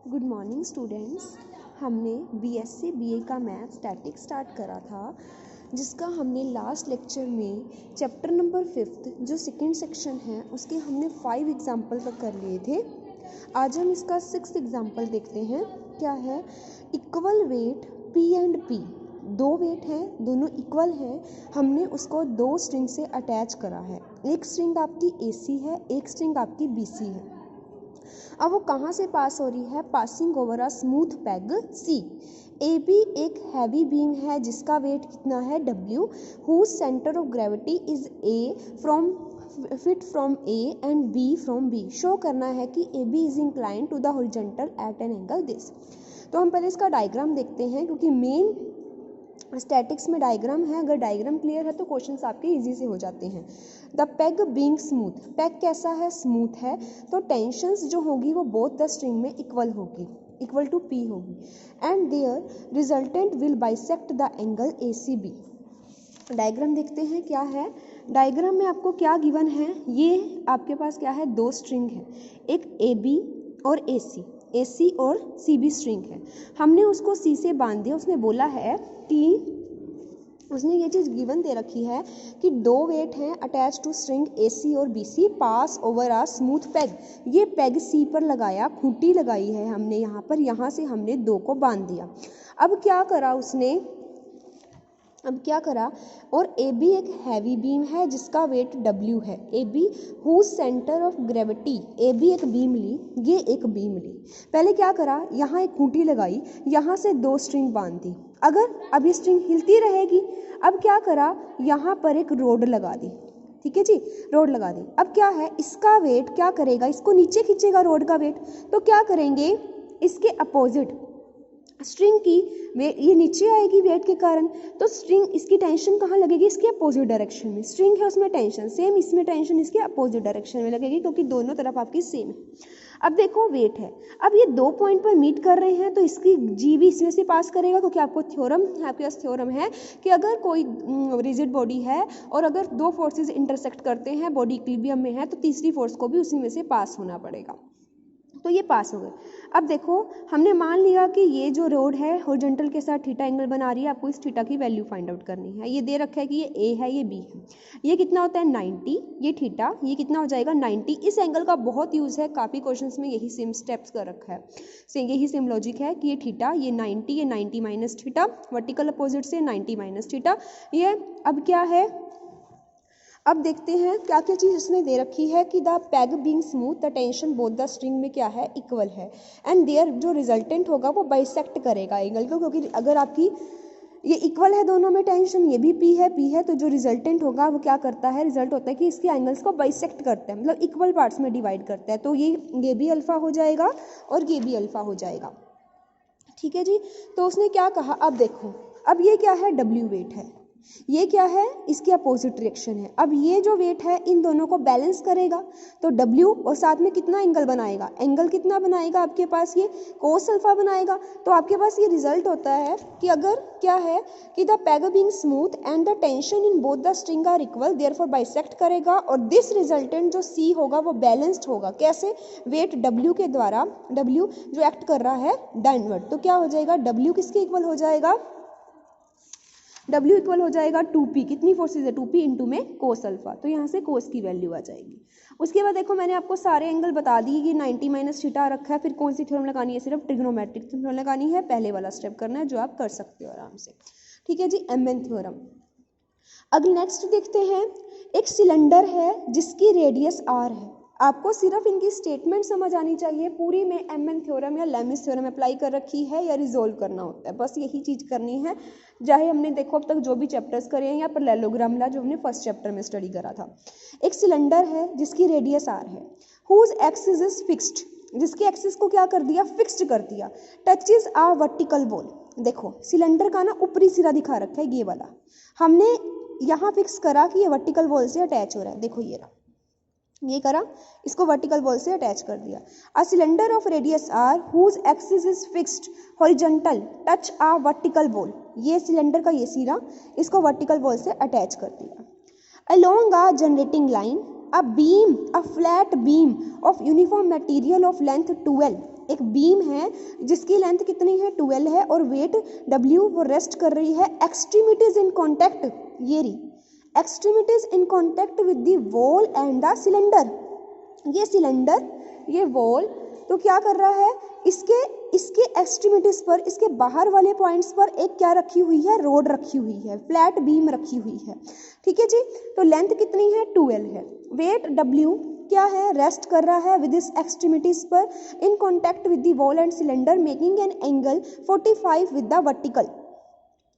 Good morning students. हमने BSc BA का math static start करा था, जिसका हमने लास्ट लेक्चर में चैप्टर नंबर 5 जो सेकेंड सेक्शन है उसके हमने 5 एग्जाम्पल तक कर लिए थे। आज हम इसका 6th एग्जाम्पल देखते हैं। क्या है? Equal weight P and P, दो वेट हैं, दोनों इक्वल हैं। हमने उसको दो स्ट्रिंग से अटैच करा है। एक स्ट्रिंग आपकी एसी है, एक स्ट्रिंग आपकी बीसी है। अब वो कहाँ से पास हो रही है? Passing over a smooth peg C. A B एक हैवी बीम है जिसका वेट कितना है? W, whose centre of gravity is a from feet from A and B from B. Show करना है कि A B is incline to the horizontal at an angle this. तो हम पहले इसका डायग्राम देखते हैं, क्योंकि मेन स्टैटिक्स में डायग्राम है। अगर डायग्राम क्लियर है तो क्वेश्चंस आपके इजी से हो जाते हैं। The peg being smooth, peg कैसा है? स्मूथ है। तो टेंशंस जो होगी वो बोथ द स्ट्रिंग में इक्वल होगी, इक्वल टू पी होगी। And their resultant will bisect the angle A C B. Diagram देखते हैं क्या है। डायग्राम में आपको क्या गिवन है? ये आपके पास क्या है? दो स्ट्रिंग है, एक ए बी और ए सी। AC और CB स्ट्रिंग है। हमने उसको C से बांध दिया। उसने बोला है कि उसने ये चीज़ गिवन दे रखी है कि दो वेट हैं अटैच टू स्ट्रिंग AC और BC पास ओवर आ स्मूथ पैग। ये पैग C पर लगाया, खूंटी लगाई है हमने यहाँ पर, यहाँ से हमने दो को बांध दिया। अब क्या करा उसने? और ए बी एक हैवी बीम है जिसका वेट W है। A B whose centre of gravity, A B एक बीम ली, ये एक बीम ली। पहले क्या करा? यहाँ एक खूंटी लगाई, यहाँ से दो स्ट्रिंग बांध दी। अगर अब ये स्ट्रिंग हिलती रहेगी। अब क्या करा? यहाँ पर एक रोड लगा दी। ठीक है जी, रोड लगा दी। अब क्या है? इसका वेट क्या करेगा? इसको नीचे खींचेगा रोड का वेट। तो क्या करेंगे? इसके अपोजिट स्ट्रिंग की ये नीचे आएगी वेट के कारण, तो स्ट्रिंग इसकी टेंशन कहाँ लगेगी? इसके अपोजिट डायरेक्शन में। स्ट्रिंग है उसमें टेंशन सेम, इसमें टेंशन इसके अपोजिट डायरेक्शन में लगेगी, क्योंकि दोनों तरफ आपकी सेम है। अब देखो वेट है, अब ये दो पॉइंट पर मीट कर रहे हैं तो इसकी जी भी इसमें से पास करेगा, क्योंकि आपको आपके पास थ्योरम है कि अगर कोई रिजिड बॉडी है और अगर दो फोर्सेज इंटरसेक्ट करते हैं, बॉडी इक्विलिब्रियम में है, तो तीसरी फोर्स को भी उसी में से पास होना पड़ेगा। तो ये पास हो गए। अब देखो, हमने मान लिया कि ये जो रोड है हॉरिजॉन्टल के साथ थीटा एंगल बना रही है। आपको इस थीटा की वैल्यू फाइंड आउट करनी है। ये दे रखा है कि ये ए है, ये बी है। ये कितना होता है? 90। ये थीटा, ये कितना हो जाएगा? 90। इस एंगल का बहुत यूज़ है, काफ़ी क्वेश्चंस में यही सेम स्टेप्स कर रखा है, यही सेम लॉजिक है कि ये थीटा, ये 90, ये 90 माइनस थीटा, वर्टिकल अपोजिट से 90 माइनस थीटा। ये अब क्या है? अब देखते हैं क्या क्या चीज़ इसने दे रखी है कि the peg being smooth the tension both the string में क्या है? इक्वल है। एंड देयर जो रिजल्टेंट होगा वो बाइसेक्ट करेगा एंगल को, क्योंकि अगर आपकी ये इक्वल है दोनों में टेंशन, ये भी पी है, तो जो रिजल्टेंट होगा वो क्या करता है? रिजल्ट होता है कि इसके एंगल्स को बाइसेक्ट करता है, मतलब इक्वल पार्ट्स में डिवाइड करता है। तो ये भी अल्फा हो जाएगा और ये भी अल्फा हो जाएगा। ठीक है जी। तो उसने क्या कहा? अब देखो, अब ये क्या है? W वेट है, ये क्या है? इसके अपोजिट डायरेक्शन है। अब ये जो वेट है इन दोनों को बैलेंस करेगा, तो W और साथ में कितना एंगल बनाएगा? एंगल कितना बनाएगा आपके पास? ये कोस अल्फा बनाएगा। तो आपके पास ये रिजल्ट होता है कि अगर क्या है कि the peg being smooth and the tension in both the string are equal, therefore bisect करेगा, और दिस रिजल्टेंट जो C होगा वो बैलेंस्ड होगा। कैसे? वेट W के द्वारा, W जो एक्ट कर रहा है डाउनवर्ड, तो क्या हो जाएगा? W किसके इक्वल हो जाएगा? W इक्वल हो जाएगा 2P। कितनी फोर्सेज है? 2P इंटू में कोस अल्फा, तो यहाँ से कोस की वैल्यू आ जाएगी। उसके बाद देखो, मैंने आपको सारे एंगल बता दिए कि 90 माइनस थीटा रखा है। फिर कौन सी थ्योरम लगानी है? सिर्फ ट्रिग्नोमेट्रिक थ्योरम लगानी है। पहले वाला स्टेप करना है जो आप कर सकते हो आराम से। ठीक है जी, MN थ्योरम। अब नेक्स्ट देखते हैं, एक सिलेंडर है जिसकी रेडियस R है। आपको सिर्फ इनकी स्टेटमेंट समझ आनी चाहिए। पूरी में MN थ्योरम या लेमिस थ्योरम अप्लाई कर रखी है या रिजोल्व करना होता है, बस यही चीज़ करनी है। चाहे हमने देखो अब तक जो भी चैप्टर्स करे हैं या पैरेललोग्राम ला जो हमने फर्स्ट चैप्टर में स्टडी करा था। एक सिलेंडर है जिसकी रेडियस R है, हुज एक्सिस इज फिक्स्ड, जिसके एक्सिस को क्या कर दिया? फिक्स्ड कर दिया। टचेज आ वर्टिकल वॉल। देखो सिलेंडर का ना ऊपरी सिरा दिखा रखा है, ये वाला हमने यहाँ फिक्स करा कि ये वर्टिकल वॉल से अटैच हो रहा है। देखो ये रहा, ये करा, इसको वर्टिकल वॉल से अटैच कर दिया। A cylinder of radius R whose axis is fixed horizontal touch a vertical wall. ये सिलेंडर का ये सिरा, इसको वर्टिकल वॉल से अटैच कर दिया। Along a generating line, a beam, a flat beam of uniform material of length 12 एक beam है जिसकी लेंथ कितनी है 12 है और वेट W वो रेस्ट कर रही है एक्सट्रीमिटीज इन कॉन्टैक्ट, ये रही extremities in contact with the wall and the cylinder. ये सिलेंडर ये वॉल तो क्या कर रहा है, इसके एक्सट्रीमिटीज पर, इसके बाहर वाले पॉइंट्स पर एक क्या रखी हुई है, रोड रखी हुई है, फ्लैट बीम रखी हुई है। ठीक है जी, तो लेंथ कितनी है 12 है, वेट W क्या है, रेस्ट कर रहा है विद इस एक्सट्रीमिटीज पर in contact with the wall and cylinder making an angle 45 with the vertical.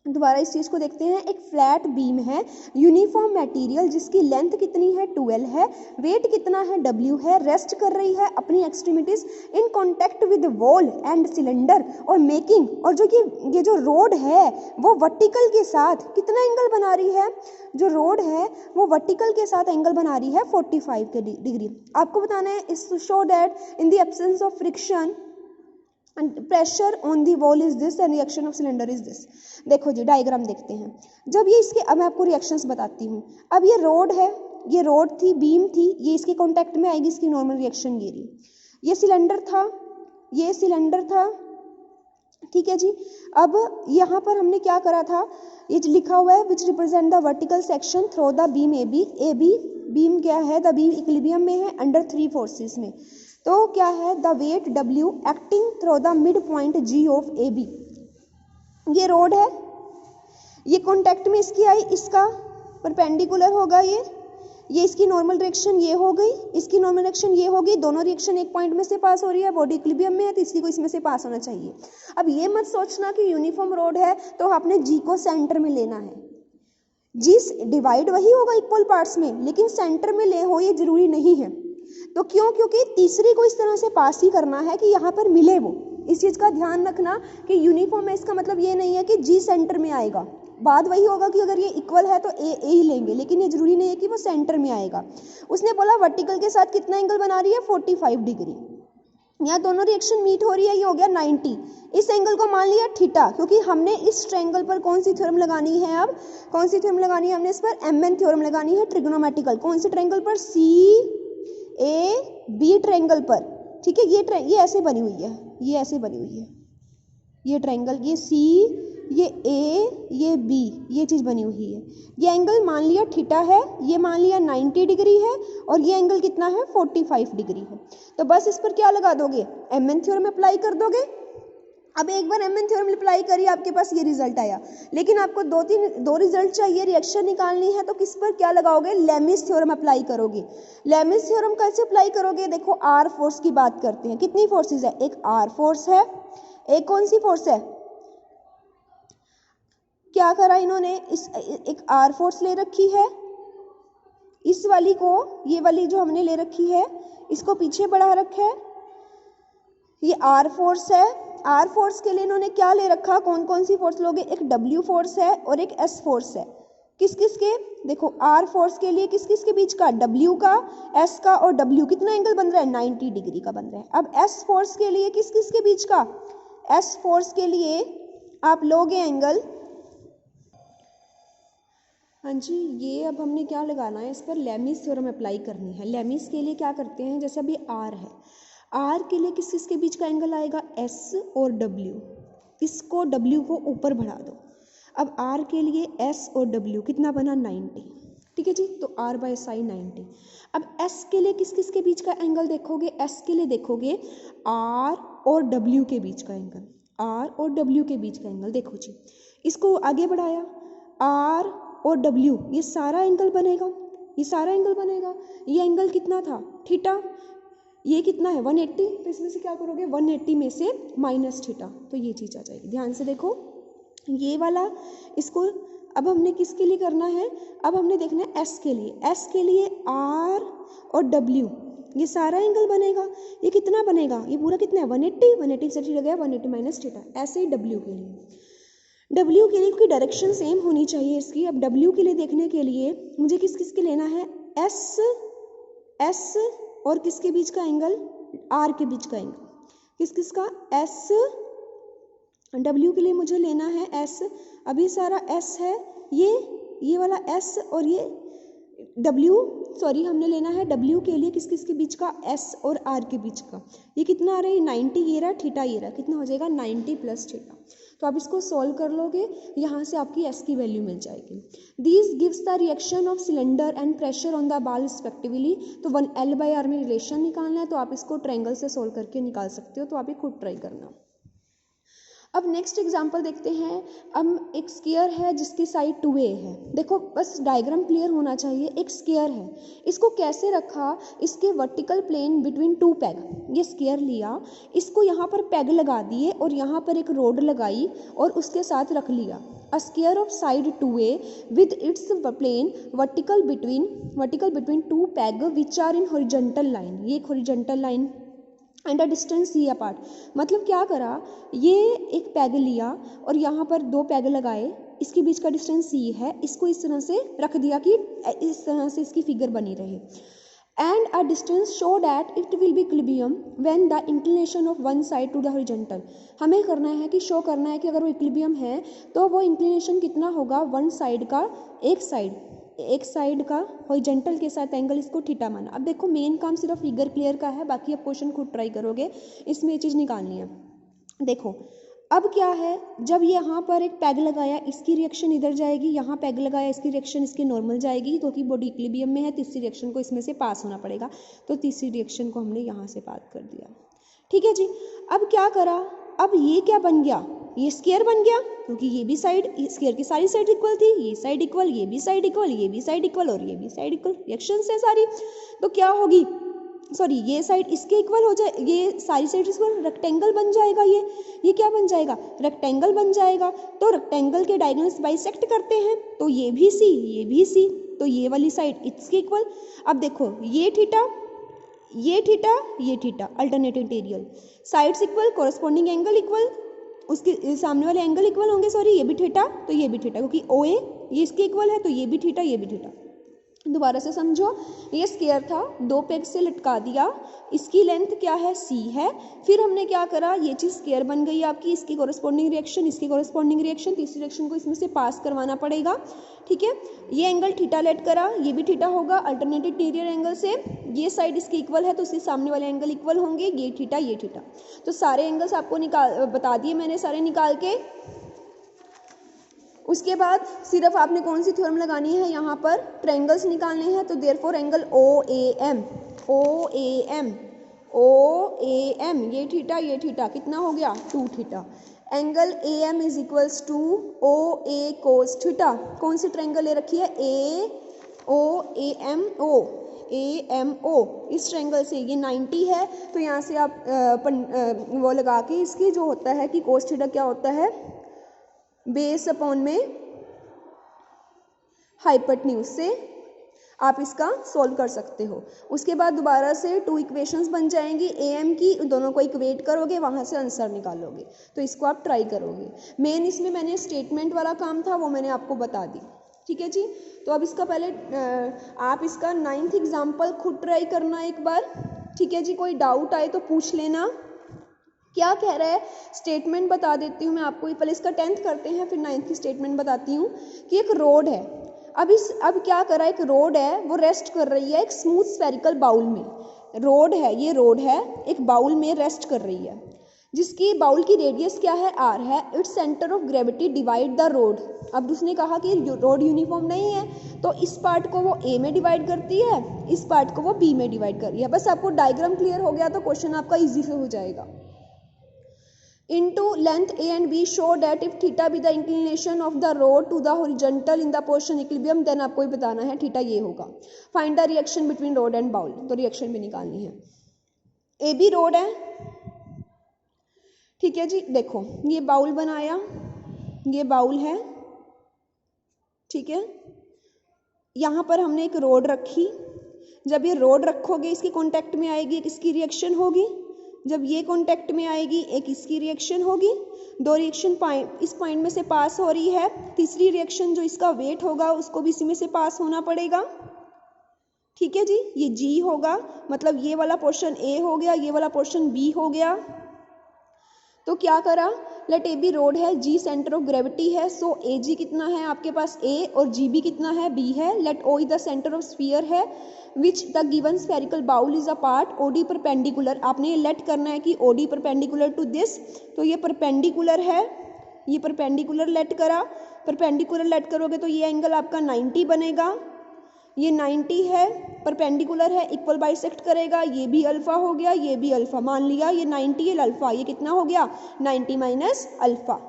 दोबारा इस चीज़ को देखते हैं, एक फ्लैट बीम है यूनिफॉर्म मटेरियल जिसकी लेंथ कितनी है 12 है, वेट कितना है W है, रेस्ट कर रही है अपनी extremities in contact with wall and cylinder और मेकिंग, और जो कि ये जो रोड है वो वर्टिकल के साथ कितना एंगल बना रही है, जो रोड है वो वर्टिकल के साथ एंगल बना रही है 45 के डिग्री। आपको बताना है इस to show that in the absence of friction pressure on the wall is this and reaction of cylinder is this. देखो जी डायग्राम देखते हैं, जब ये इसके, अब मैं आपको रिएक्शंस बताती हूँ। अब ये रोड है, ये रोड थी, बीम थी, ये इसके कांटेक्ट में आएगी, इसकी नॉर्मल रिएक्शन ये रही। ये सिलेंडर था, ये सिलेंडर था, ठीक है जी। अब यहाँ पर हमने क्या करा था, ये लिखा हुआ है which represent the vertical section through the beam A B beam क्या है, द बीम इक्विलिब्रियम में है अंडर 3 फोर्सेस में, तो क्या है the weight W acting through the mid point G of AB। ये रोड है, ये कॉन्टैक्ट में इसकी आई, इसका परपेंडिकुलर होगा ये इसकी नॉर्मल डायरेक्शन ये हो गई, इसकी नॉर्मल डायरेक्शन ये होगी, दोनों डायरेक्शन एक पॉइंट में से पास हो रही है, बॉडी इक्विलिब्रियम में है तो इसी को इसमें से पास होना चाहिए। अब ये मत सोचना कि यूनिफॉर्म रोड है तो आपने G को सेंटर में लेना है, G डिवाइड वही होगा इक्वल पार्ट्स में, लेकिन सेंटर में ले हो ये जरूरी नहीं है। तो क्यों, क्योंकि तीसरी को इस तरह से पास ही करना है कि यहाँ पर मिले वो, इस चीज़ का ध्यान रखना कि यूनिफॉर्म है इसका मतलब ये नहीं है कि G सेंटर में आएगा, बात वही होगा कि अगर ये इक्वल है तो ए ही लेंगे, लेकिन ये जरूरी नहीं है कि वो सेंटर में आएगा। उसने बोला वर्टिकल के साथ कितना एंगल बना रही है 45 डिग्री, यहाँ दोनों रिएक्शन मीट हो रही है, ये हो गया 90। इस एंगल को मान लिया थीटा, क्योंकि हमने इस ट्रायंगल पर कौन सी थ्योरम लगानी है, अब कौन सी थ्योरम लगानी है हमने इस पर, MN थ्योरम लगानी है ट्रिग्नोमेट्रिकल। कौन से ट्रायंगल पर, CAB ट्रायंगल पर, ठीक है। ये ऐसे बनी हुई है, ये ऐसे बनी हुई है, ये ट्रायंगल, ये C, ये A, ये B, ये चीज़ बनी हुई है। ये एंगल मान लिया थीटा है, ये मान लिया 90 डिग्री है, और ये एंगल कितना है 45 डिग्री है। तो बस इस पर क्या लगा दोगे, MN थ्योरम अप्लाई कर दोगे। अब एक बार MN थ्योरम अप्लाई करी, आपके पास ये रिजल्ट आया, लेकिन आपको दो रिजल्ट चाहिए, रिएक्शन निकालनी है, तो किस पर क्या लगाओगे, लेमिस थ्योरम अप्लाई करोगे। लेमिस थ्योरम कैसे अप्लाई करोगे, देखो R फोर्स की बात करते हैं, कितनी फोर्सेज है, एक R फोर्स है, एक कौन सी फोर्स है, क्या करा इन्होंने, एक R फोर्स ले रखी है, इस वाली को, ये वाली जो हमने ले रखी है इसको पीछे बढ़ा रखा है, ये R फोर्स है। R फोर्स के लिए इन्होंने क्या ले रखा, कौन कौन सी फोर्स लोगे, एक W फोर्स है और एक S फोर्स है। किस किस के, देखो R फोर्स के लिए किस किस के बीच का, W का, S का, और W कितना एंगल बन रहा है 90 डिग्री का बन रहा है। अब S फोर्स के लिए किस किस के बीच का, S फोर्स के लिए आप लोगे एंगल, हाँ जी, ये अब हमने क्या लगाना है, इस पर लेमिस थ्योरम अप्लाई करनी है। लेमिस के लिए क्या करते हैं, जैसे अभी R है, R के लिए किस किस के बीच का एंगल आएगा, S और W, इसको W को ऊपर बढ़ा दो। अब R के लिए S और W कितना बना 90, ठीक है जी, तो R बाय साइन 90। अब S के लिए किस किस के बीच का एंगल देखोगे, S के लिए देखोगे R और W के बीच का एंगल, R और W के बीच का एंगल, देखो जी, इसको आगे बढ़ाया, R और W, ये सारा एंगल बनेगा, ये सारा एंगल बनेगा। ये एंगल कितना था थीटा, ये कितना है 180, तो इसमें से क्या करोगे 180 में से माइनस थीटा, तो ये चीज़ आ जाएगी। ध्यान से देखो ये वाला, इसको अब हमने किसके लिए करना है, अब हमने देखना है S के लिए, S के लिए R और W, ये सारा एंगल बनेगा। ये कितना बनेगा, ये पूरा कितना है 180, 180 से थीटा गया 180 माइनस थीटा। ऐसे ही W के लिए, W के लिए क्योंकि डायरेक्शन सेम होनी चाहिए इसकी। अब W के लिए देखने के लिए मुझे किस किस के लेना है, S और किसके बीच का एंगल, R के बीच का एंगल, किस किस का, S, W के लिए मुझे लेना है S। अभी सारा S है, ये वाला S और हमने लेना है W के लिए किस किस के बीच का, S और R के बीच का। ये कितना आ रहा है, 90, ये रहा थीटा, ये रहा, कितना हो जाएगा 90 प्लस थीटा। तो आप इसको सॉल्व कर लोगे, यहाँ से आपकी S की वैल्यू मिल जाएगी। This gives the reaction of cylinder and pressure on the ball respectively. तो 1L/R में रिलेशन निकालना है, तो आप इसको ट्रायंगल से सॉल्व करके निकाल सकते हो, तो आप ये खुद ट्राई करना। अब नेक्स्ट एग्जांपल देखते हैं। अब एक स्क्वायर है जिसकी साइड 2a है। देखो बस डायग्राम क्लियर होना चाहिए। एक स्क्वायर है, इसको कैसे रखा, इसके vertical plane between two peg. ये स्क्वायर लिया, इसको यहाँ पर पैग लगा दिए और यहाँ पर एक रोड लगाई और उसके साथ रख लिया। A square of side 2a with its plane vertical between two peg which are in horizontal line। ये एक horizontal line and a distance C apart. मतलब क्या करा, ये एक पैग लिया और यहाँ पर दो पैग लगाए, इसके बीच का डिस्टेंस C है, इसको इस तरह से रख दिया कि इस तरह से इसकी फिगर बनी रहे। And a distance show that it will be equilibrium when the inclination of one side to the horizontal. हमें करना है कि शो करना है कि अगर वो इक्विलिब्रियम है तो वो इंक्लिनेशन कितना होगा, वन साइड का, एक साइड का हॉरिजॉन्टल के साथ एंगल, इसको थीटा माना। अब देखो मेन काम सिर्फ फिगर क्लियर का है, बाकी आप क्वेश्चन खुद ट्राई करोगे, इसमें ये चीज़ निकालनी है। देखो अब क्या है, जब यहाँ पर एक पैग लगाया, इसकी रिएक्शन इधर जाएगी, यहाँ पैग लगाया, इसकी रिएक्शन इसके नॉर्मल जाएगी, क्योंकि बॉडी इक्विलिब्रियम में है, तीसरी रिएक्शन को इसमें से पास होना पड़ेगा, तो तीसरी रिएक्शन को हमने यहाँ से पास कर दिया। ठीक है जी। अब क्या करा, अब ये क्या बन गया, ये स्क्वायर बन गया, क्योंकि ये भी साइड, स्क्वायर की सारी साइड इक्वल थी, ये साइड इक्वल, ये भी साइड इक्वल, ये भी साइड इक्वल और ये भी साइड इक्वल, रिएक्शंस है सारी। तो क्या होगी, सॉरी ये साइड इसके इक्वल हो जाए, ये सारी साइड इक्वल, रेक्टेंगल बन जाएगा। ये क्या बन जाएगा, रेक्टेंगल बन जाएगा। तो रेक्टेंगल के डायगोनल्स बाइसेक्ट करते हैं, तो ये भी C, ये भी C, तो ये वाली साइड इसके इक्वल। अब देखो ये थीटा, ये थीटा, ये theta, alternate interior, sides equal, corresponding angle equal, उसके सामने वाले एंगल इक्वल होंगे, सॉरी ये भी थीटा तो ये भी थीटा, क्योंकि OA ये इसके इक्वल है, तो ये भी थीटा, ये भी थीटा। दोबारा से समझो, ये स्क्वायर था, दो पेग से लटका दिया, इसकी लेंथ क्या है, C है। फिर हमने क्या करा, ये चीज़ स्क्वायर बन गई आपकी, इसकी कोरस्पॉन्डिंग रिएक्शन, इसकी कोरस्पॉन्डिंग रिएक्शन, तीसरी रिएक्शन को इसमें से पास करवाना पड़ेगा। ठीक है, ये एंगल थीटा लेट करा, ये भी थीटा होगा अल्टरनेटिव इंटीरियर एंगल से, ये साइड इसकी इक्वल है तो इसके सामने वाले एंगल इक्वल होंगे, ये थीटा, ये थीटा। तो सारे एंगल्स आपको बता दिए मैंने सारे निकाल के। उसके बाद सिर्फ आपने कौन सी थ्योरम लगानी है, यहाँ पर ट्रायंगल्स निकालने हैं, तो देयरफॉर एंगल OAM, ये थीटा कितना हो गया, 2 theta. Angle AM is equals to OA cos theta. कौन सी ट्रायंगल ले रखी है, AMO, इस ट्रायंगल से ये 90 है, तो यहाँ से आप वो लगा के इसकी जो होता है कि कोस थीटा क्या होता है, बेस अपॉन में हाइपोटेन्यूज से आप इसका सोल्व कर सकते हो। उसके बाद दोबारा से 2 इक्वेशंस बन जाएंगी AM की, दोनों को इक्वेट करोगे, वहाँ से आंसर निकालोगे, तो इसको आप ट्राई करोगे। मेन इसमें मैंने स्टेटमेंट वाला काम था वो मैंने आपको बता दी। ठीक है जी। तो अब इसका पहले आप इसका 9th एग्जाम्पल खुद ट्राई करना एक बार। ठीक है जी, कोई डाउट आए तो पूछ लेना। क्या कह रहा है, स्टेटमेंट बता देती हूँ मैं आपको, पहले इसका 10th करते हैं फिर 9th की स्टेटमेंट बताती हूँ। कि एक रोड है, अब क्या कर रहा है, एक रोड है वो रेस्ट कर रही है एक स्मूथ स्फेरिकल बाउल में। रोड है, ये रोड है एक बाउल में रेस्ट कर रही है, जिसकी बाउल की रेडियस क्या है, R है। Its centre of gravity divide the road. अब उसने कहा कि रोड यूनिफॉर्म नहीं है, तो इस पार्ट को वो A में डिवाइड करती है, इस पार्ट को वो B में डिवाइड कर रही है। बस आपको डायग्राम क्लियर हो गया तो क्वेश्चन आपका ईजी से हो जाएगा। Into length A and B show that if theta be the inclination of the rod to the horizontal in the position equilibrium, then आपको ही बताना है थीटा ये होगा। Find the reaction between rod and bowl, तो reaction भी निकालनी है। AB road है, ठीक है जी। देखो ये बाउल बनाया, ये बाउल है, ठीक है। यहाँ पर हमने एक रोड रखी, जब ये रोड रखोगे इसके कॉन्टेक्ट में आएगी, इसकी रिएक्शन होगी, जब ये कॉन्टेक्ट में आएगी एक इसकी रिएक्शन होगी। 2 रिएक्शन इस पॉइंट में से पास हो रही है, तीसरी रिएक्शन जो इसका वेट होगा उसको भी इसी में से पास होना पड़ेगा। ठीक है जी, ये G होगा, मतलब ये वाला पोर्शन A हो गया, ये वाला पोर्शन B हो गया। तो क्या करा, लेट ए बी रोड है, जी सेंटर ऑफ ग्रेविटी है, सो ए जी कितना है आपके पास ए और जी बी कितना है बी है। Let O is the centre of sphere है which the given spherical bowl is a part, O D perpendicular, आपने ये लेट करना है कि O D perpendicular to this, तो ये परपेंडिकुलर है, ये परपेंडिकुलर लेट करा, परपेंडिकुलर लेट करोगे तो ये एंगल आपका 90 बनेगा, ये 90 है, परपेंडिकुलर है, इक्वल बाइसेक्ट करेगा, ये भी अल्फा हो गया, ये भी अल्फा, मान लिया ये 90 ये अल्फा, ये कितना हो गया 90 माइनस अल्फा,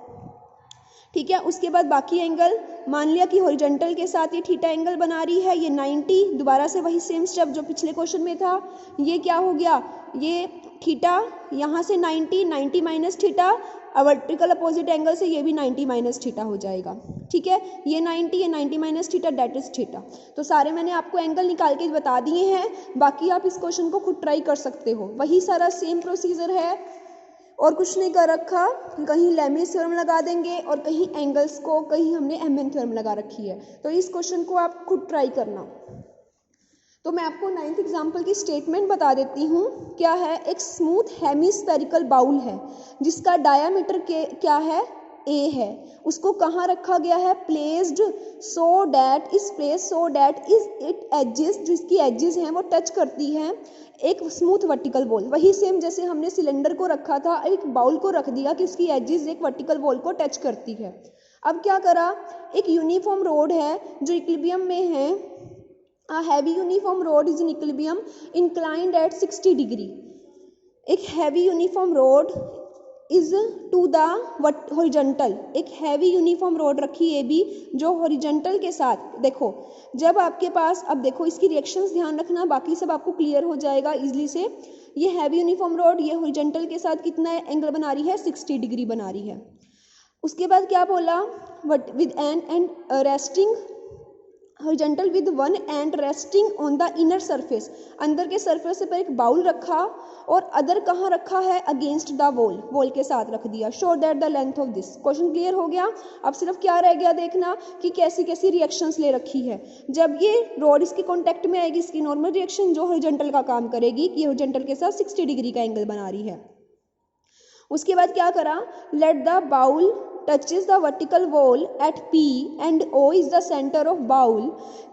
ठीक है। उसके बाद बाकी एंगल मान लिया कि हॉरिजॉन्टल के साथ ये थीटा एंगल बना रही है, ये 90, दोबारा से वही सेम स्टेप जो पिछले क्वेश्चन में था, ये क्या हो गया, ये थीटा यहाँ से 90 minus theta, vertical opposite angle से ये भी 90 माइनस थीटा हो जाएगा, ठीक है। ये 90 minus theta that is theta. तो सारे मैंने आपको एंगल निकाल के बता दिए हैं, बाकी आप इस क्वेश्चन को खुद ट्राई कर सकते हो, वही सारा सेम प्रोसीजर है और कुछ नहीं कर रखा, कहीं लेमिस थ्योरम लगा देंगे और कहीं एंगल्स को, कहीं हमने एमएन थ्योरम लगा रखी है। तो इस क्वेश्चन को आप खुद ट्राई करना। तो मैं आपको 9th एग्जाम्पल की स्टेटमेंट बता देती हूँ, क्या है, एक स्मूथ हेमिस्फेरिकल बाउल है जिसका डायामीटर क्या है ए है, उसको कहाँ रखा गया है, placed so that is place so that is it edges, जिसकी एजेस हैं वो टच करती हैं एक स्मूथ वर्टिकल वॉल। वही सेम जैसे हमने सिलेंडर को रखा था, एक बाउल को रख दिया कि उसकी एजेस एक वर्टिकल वॉल को टच करती है। अब क्या करा, एक यूनिफॉर्म रोड है जो इक्विलिब्रियम में है, a heavy uniform rod is in equilibrium inclined at 60 degree, एक heavy uniform rod is to the horizontal, एक heavy uniform rod रखी है भी जो horizontal के साथ, देखो जब आपके पास, अब देखो इसकी रिएक्शंस ध्यान रखना, बाकी सब आपको क्लियर हो जाएगा इजली से। ये हैवी यूनिफॉर्म रोड ये होरिजेंटल के साथ कितना एंगल बना रही है, 60 डिग्री बना रही है। उसके बाद क्या बोला, with and resting horizontal with one and resting on the inner surface, अंदर के सरफेस पर एक बाउल रखा और अदर कहाँ रखा है, अगेंस्ट द वॉल के साथ रख दिया। Show that the length of this, question clear हो गया। अब सिर्फ क्या रह गया देखना कि कैसी कैसी रिएक्शंस ले रखी है। जब ये रॉड इसके कॉन्टेक्ट में आएगी, इसकी नॉर्मल रिएक्शन जो हॉरिजॉन्टल का काम करेगी कि हॉरिजॉन्टल के साथ 60 डिग्री का एंगल बना रही है। उसके बाद क्या करा, let the bowl touches the vertical wall at P and O is the center of bowl.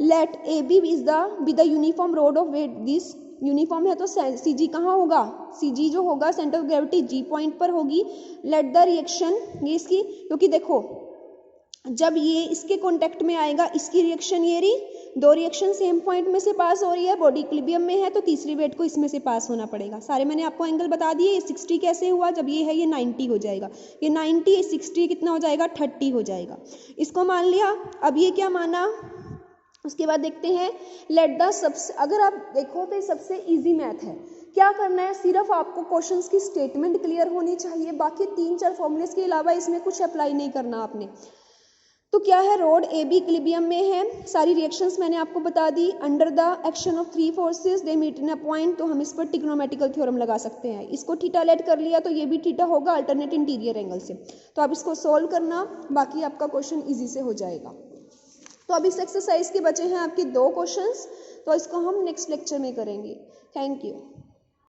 Let AB is the uniform rod of weight. This uniform है तो CG कहाँ होगा, CG जो होगा centre of gravity G point पर होगी। Let the reaction, ये इसकी, क्योंकि देखो जब ये इसके कांटेक्ट में आएगा, इसकी रिएक्शन ये रही, दो रिएक्शन सेम पॉइंट में से पास हो रही है, बॉडी इक्विलिब्रियम में है तो तीसरी वेट को इसमें से पास होना पड़ेगा। सारे मैंने आपको एंगल बता दिए। ये 60 कैसे हुआ, जब ये है ये 90 हो जाएगा, ये 90 60 कितना हो जाएगा 30 हो जाएगा, इसको मान लिया। अब ये क्या माना, उसके बाद देखते हैं लेट द सबसे, अगर आप देखो तो सबसे इजी मैथ है। क्या करना है, सिर्फ आपको क्वेश्चंस की स्टेटमेंट क्लियर होनी चाहिए, बाकी 3-4 फॉर्मूलेस के अलावा इसमें कुछ अप्लाई नहीं करना आपने। तो क्या है, रोड ए बी इक्विलिब्रियम में है, सारी रिएक्शंस मैंने आपको बता दी। Under the action of 3 forces they meet in a point, तो हम इस पर ट्रिग्नोमेट्रिकल थ्योरम लगा सकते हैं। इसको थीटा लेट कर लिया तो ये भी थीटा होगा अल्टरनेट इंटीरियर एंगल से। तो आप इसको सॉल्व करना, बाकी आपका क्वेश्चन इजी से हो जाएगा। तो अब इस एक्सरसाइज के बचे हैं आपके 2 क्वेश्चंस, तो इसको हम नेक्स्ट लेक्चर में करेंगे। Thank you.